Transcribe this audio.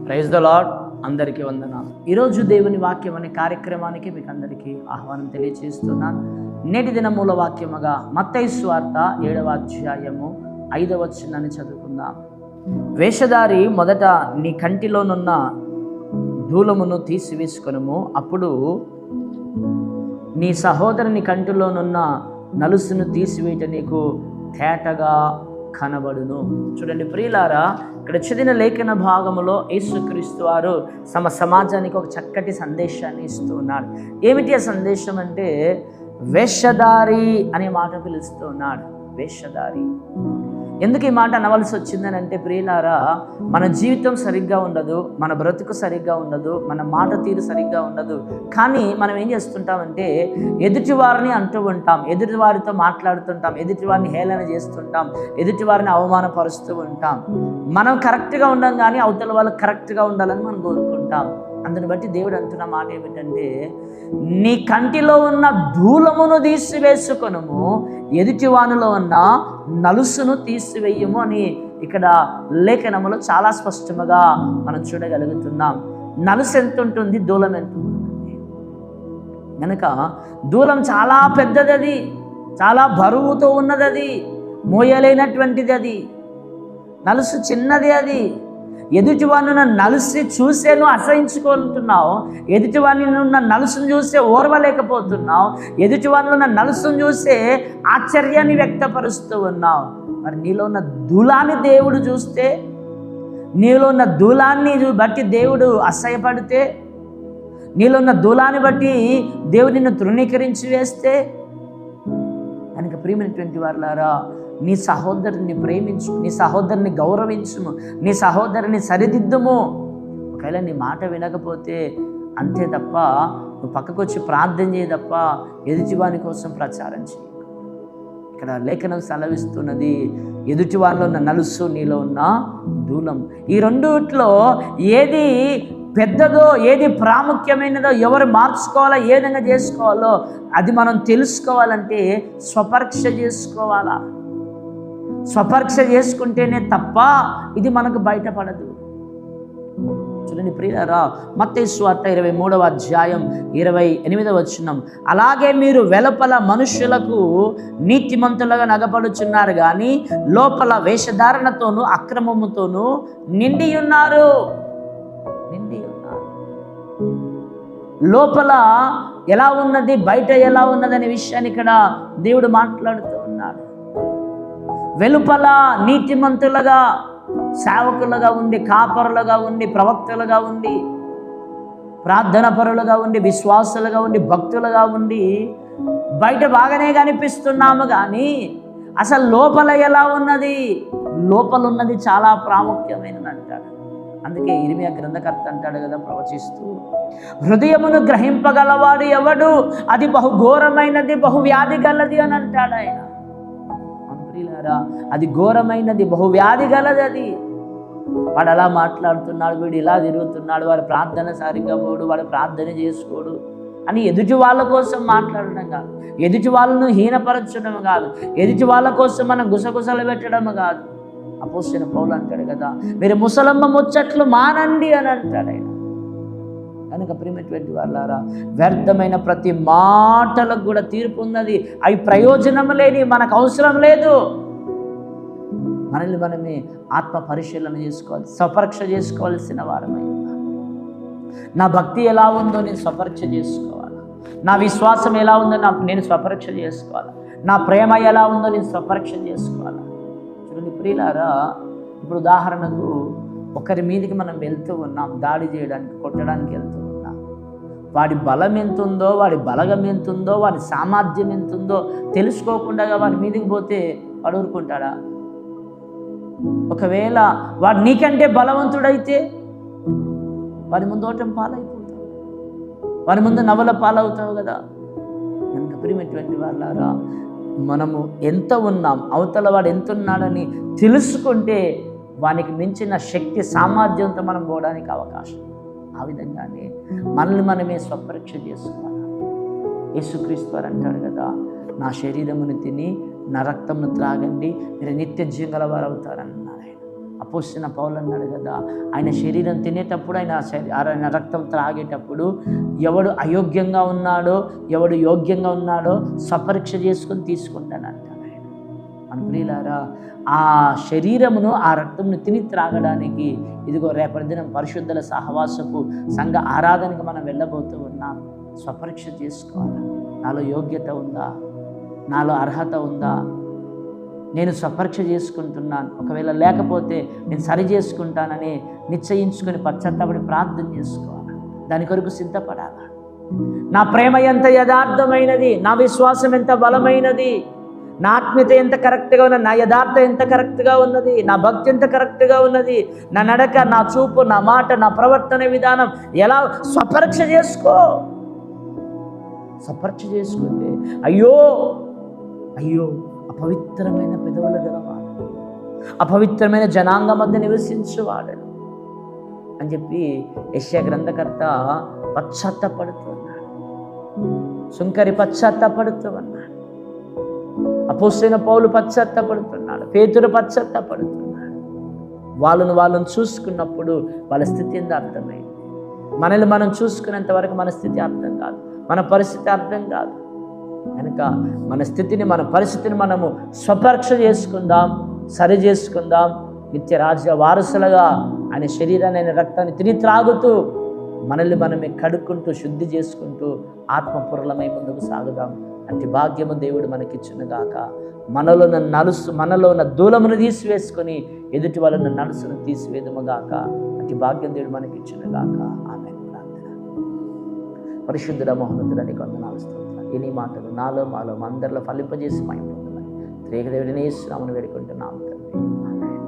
Praise the lord. అందరికీ వందనాలు. ఈరోజు దేవుని వాక్యం అనే కార్యక్రమానికి మీకు అందరికీ ఆహ్వానం తెలియజేస్తున్నాను. నేటి దిన మూల వాక్యముగా మత్తయి సువార్త 7వ అధ్యాయము 5వ వచనాన్ని చదువుకుందాం. వేషధారి, మొదట నీ కంటిలోనున్న ధూళమును తీసివేసుకొనుము, అప్పుడు నీ సహోదరుని కంటిలోనున్న నలుసును తీసివేయట నీకు తేటగా కనబడును. చూడండి ప్రియులారా, ఇక్కడ చదివిన లేఖన భాగములో యేసుక్రీస్తు వారు సమాజానికి ఒక చక్కటి సందేశాన్ని ఇస్తూ ఉన్నాడు. ఏమిటి ఆ సందేశం అంటే, వేషధారి అనే మాట పిలుస్తూ ఉన్నాడు. వేషధారి ఎందుకు ఈ మాట అనవలసి వచ్చిందని అంటే, ప్రియులారా, మన జీవితం సరిగ్గా ఉండదు, మన బ్రతుకు సరిగ్గా ఉండదు, మన మాట తీరు సరిగ్గా ఉండదు. కానీ మనం ఏం చేస్తుంటామంటే, ఎదుటి వారిని అంటూ ఉంటాం, ఎదుటి వారితో మాట్లాడుతుంటాం, ఎదుటి వారిని హేళన చేస్తుంటాం, ఎదుటి వారిని అవమానపరుస్తూ ఉంటాం. మనం కరెక్ట్గా ఉండం, కానీ అవతల వాళ్ళు కరెక్ట్గా ఉండాలని మనం కోరుకుంటాం. అందుని బట్టి దేవుడు అంటున్న మాట ఏమిటంటే, నీ కంటిలో ఉన్న ధూళమును తీసివేసుకొనుము, ఎదుటివానిలో ఉన్న నలుసును తీసివేయము అని ఇక్కడ లేఖనములో చాలా స్పష్టముగా మనం చూడగలుగుతున్నాం. నలుసు ఎంత ఉంటుంది, ధూళం ఎంత ఉంటుంది కనుక ధూళం చాలా పెద్దది, అది చాలా బరువుతో ఉన్నది, అది మోయలేనటువంటిది. అది నలుసు చిన్నది. అది ఎదుటివాడిని నలుసి చూసే నువ్వు అసహించుకుంటున్నావు, ఎదుటివాడిని ఉన్న నలుసును చూసే ఓర్వలేకపోతున్నావు, ఎదుటివాడిని ఉన్న నలుసును చూసే ఆశ్చర్యాన్ని వ్యక్తపరుస్తూ ఉన్నావు. మరి నీలో ఉన్న ధూళాన్ని దేవుడు చూస్తే, నీలో ఉన్న ధూళాన్ని బట్టి దేవుడు అసహ్యపడితే, నీలో ఉన్న ధూళాన్ని బట్టి దేవుడు నిన్ను తృణీకరించి వేస్తే, కనుక ప్రియమైనటువంటి వారులారా, నీ సహోదరుని ప్రేమించు, నీ సహోదరుని గౌరవించుము, నీ సహోదరుని సరిదిద్దుము. ఒకవేళ నీ మాట వినకపోతే అంతే తప్ప, నువ్వు పక్కకు వచ్చి ప్రార్థన చేయ తప్ప ఎదుటివాని కోసం ప్రచారం చేయ. ఇక్కడ లేఖనం సెలవిస్తున్నది, ఎదుటి వారిలో ఉన్న నలుసు, నీలో ఉన్న ధూళం. ఈ రెండిట్లో ఏది పెద్దదో, ఏది ప్రాముఖ్యమైనదో, ఎవరు మార్చుకోవాలో, ఏ విధంగా చేసుకోవాలో అది మనం తెలుసుకోవాలంటే స్వపరీక్ష చేసుకోవాలా. స్వపరీక్ష చేసుకుంటేనే తప్ప ఇది మనకు బయటపడదు. చూడండి ప్రియులారా, మత్తయి సువార్త 23వ అధ్యాయం 28వ వచనం, అలాగే మీరు వెలుపల మనుష్యులకు నీతిమంతులుగా నగపడుచున్నారు, కానీ లోపల వేషధారణతోనూ అక్రమముతోనూ నిండి ఉన్నారు. లోపల ఎలా ఉన్నది, బయట ఎలా ఉన్నది అనే విషయాన్ని ఇక్కడ దేవుడు మాట్లాడుతూ ఉన్నాడు. వెలుపల నీతిమంతులుగా, సేవకులుగా ఉండి, కాపరులుగా ఉండి, ప్రవక్తలుగా ఉండి, ప్రార్థన పరులుగా ఉండి, విశ్వాసులుగా ఉండి, భక్తులుగా ఉండి బయట బాగానే కనిపిస్తున్నాము, కానీ అసలు లోపల ఎలా ఉన్నది, లోపల ఉన్నది చాలా ప్రాముఖ్యమైనది అంటాడు. అందుకే ఇర్మియా గ్రంథకర్త అంటాడు కదా, ప్రవచిస్తూ, హృదయమును గ్రహింపగలవాడు ఎవడు, అది బహుఘోరమైనది, బహువ్యాధి గలది అని అంటాడు ఆయన. అది ఘోరమైనది, బహువ్యాధి గలది. అది వాడు అలా మాట్లాడుతున్నాడు, వీడు ఇలా తిరుగుతున్నాడు, వాడు ప్రార్థన సరిగ్గా పోడు, వాడు ప్రార్థన చేసుకోడు అని ఎదుటి వాళ్ళ కోసం మాట్లాడడం కాదు, ఎదుటి వాళ్ళను హీనపరచడం కాదు, ఎదుటి వాళ్ళ కోసం మనం గుసగుసలు పెట్టడం కాదు. అపోస్తలుడైన పౌలు అంటాడు కదా, మీరు ముసలమ్మ ముచ్చట్లు మానండి అని అంటాడు ఆయన. కనుక ప్రియమైనటువంటి వాళ్ళారా, వ్యర్థమైన ప్రతి మాటలకు కూడా తీర్పు ఉన్నది. అవి ప్రయోజనం లేని, మనకు అవసరం లేదు. మనల్ని మనమే ఆత్మ పరిశీలన చేసుకోవాలి, స్వపరీక్ష చేసుకోవాల్సిన వారమై ఉన్నాం. నా భక్తి ఎలా ఉందో నేను స్వపరీక్ష చేసుకోవాలి, నా విశ్వాసం ఎలా ఉందో నేను స్వపరీక్ష చేసుకోవాలి, నా ప్రేమ ఎలా ఉందో నేను స్వపరీక్ష చేసుకోవాలి. చూడండి ప్రియులారా, ఇప్పుడు ఉదాహరణకు ఒకరి మీదకి మనం వెళ్తూ ఉన్నాం, దాడి చేయడానికి, కొట్టడానికి వెళ్తూ ఉన్నాం. వాడి బలం ఎంత ఉందో, వాడి బలగం ఎంత ఉందో, వాడి సామర్థ్యం ఎంత ఉందో తెలుసుకోకుండా వాడి మీదకి పోతే వాడు ఊరుకుంటాడా? ఒకవేళ వాడు నీకంటే బలవంతుడైతే వాడి ముందు ఓటమి పాలైపోతావు, వాడి ముందు నవల పాలవుతావు కదా. కనుక ప్రియమైనటువంటి వాళ్ళారా, మనము ఎంత ఉన్నాం, అవతల వాడు ఎంత ఉన్నాడని తెలుసుకుంటే వానికి మించిన శక్తి సామర్థ్యంతో మనం పోవడానికి అవకాశం. ఆ విధంగానే మనల్ని మనమే స్వపరీక్ష చేసుకోవాలి. యేసుక్రీస్తు వారు అంటాడు కదా, నా శరీరమును తిని నా రక్తమును త్రాగండి, మీరు నిత్య జీవం గలవారు అవుతారన్నారు ఆయన. అపోస్తలుడైన పౌలు అన్నాడు కదా, ఆయన శరీరం తినేటప్పుడు, ఆయన రక్తం త్రాగేటప్పుడు ఎవడు అయోగ్యంగా ఉన్నాడో ఎవడు యోగ్యంగా ఉన్నాడో స్వపరీక్ష చేసుకొని తీసుకుంటానంటాడు ఆయన. మన ప్రియులారా, ఆ శరీరమును ఆ రక్తంను తిని త్రాగడానికి ఇదిగో రేపటి దినం పరిశుద్ధుల సహవాసపు సంఘ ఆరాధనకు మనం వెళ్ళబోతూ ఉన్నాం. స్వపరీక్ష చేసుకోవాలి. నాలో యోగ్యత ఉందా, నాలో అర్హత ఉందా, నేను స్వపరీక్ష చేసుకుంటున్నాను, ఒకవేళ లేకపోతే నేను సరి చేసుకుంటానని నిశ్చయించుకొని పశ్చాత్తాపడి ప్రార్థన చేసుకోవాలి. దాని కొరకు సిద్ధపడాలి. నా ప్రేమ ఎంత యథార్థమైనది, నా విశ్వాసం ఎంత బలమైనది, నా ఆత్మీయత ఎంత కరెక్ట్గా ఉన్నది, నా యథార్థ ఎంత కరెక్ట్గా ఉన్నది, నా భక్తి ఎంత కరెక్ట్గా ఉన్నది, నా నడక, నా చూపు, నా మాట, నా ప్రవర్తన విధానం ఎలా, స్వపరీక్ష చేసుకో. స్వపరీక్ష చేసుకుంటే అయ్యో అయ్యో అపవిత్రమైన పెదవులు గలవాడు, అపవిత్రమైన జనాంగం మధ్య నివసించువాడు అని చెప్పి యెషయా గ్రంథకర్త పశ్చాత్తాపడుతున్నాడు. సుంకరి పశ్చాత్తాపడుతూ ఉన్నాడు. అపోస్తలుడైన పౌలు పశ్చాత్తాపడుతున్నాడు. పేతురు పశ్చాత్తాపడుతున్నాడు. వాళ్ళను చూసుకున్నప్పుడు వాళ్ళ స్థితి ఎంత అర్థమైంది. మనల్ని మనం చూసుకునేంత వరకు మన స్థితి అర్థం కాదు, మన పరిస్థితి అర్థం కాదు. కనుక మన స్థితిని, మన పరిస్థితిని మనము స్వపరీక్ష చేసుకుందాం, సరి చేసుకుందాం. నిత్య రాజ్య వారసులుగా ఆయన శరీరాన్ని, ఆయన రక్తాన్ని తిని త్రాగుతూ మనల్ని మనమే కడుక్కుంటూ శుద్ధి చేసుకుంటూ ఆత్మపూర్ణమై ముందుకు సాగుదాం. అట్టి భాగ్యము దేవుడు మనకిచ్చునుగాక. మనలో ఉన్న దూలమును తీసివేసుకొని ఎదుటి వాళ్ళను నలుసును తీసివేదముగాక. అట్టి భాగ్యం దేవుడు మనకిచ్చునుగాక. ఆమేన్. ప్రార్థన. పరిశుద్ధుడ మహోన్నతుడా నీకు వందనాలు, స్తోత్రాలు. ఈ మాటలు నాలో మాలో అందరిలో ఫలింపజేసి మహిమ పొందమని త్రేకదేవుడిని యేసు నామమున వేడుకుంటున్నాము తండ్రి. ఆమేన్.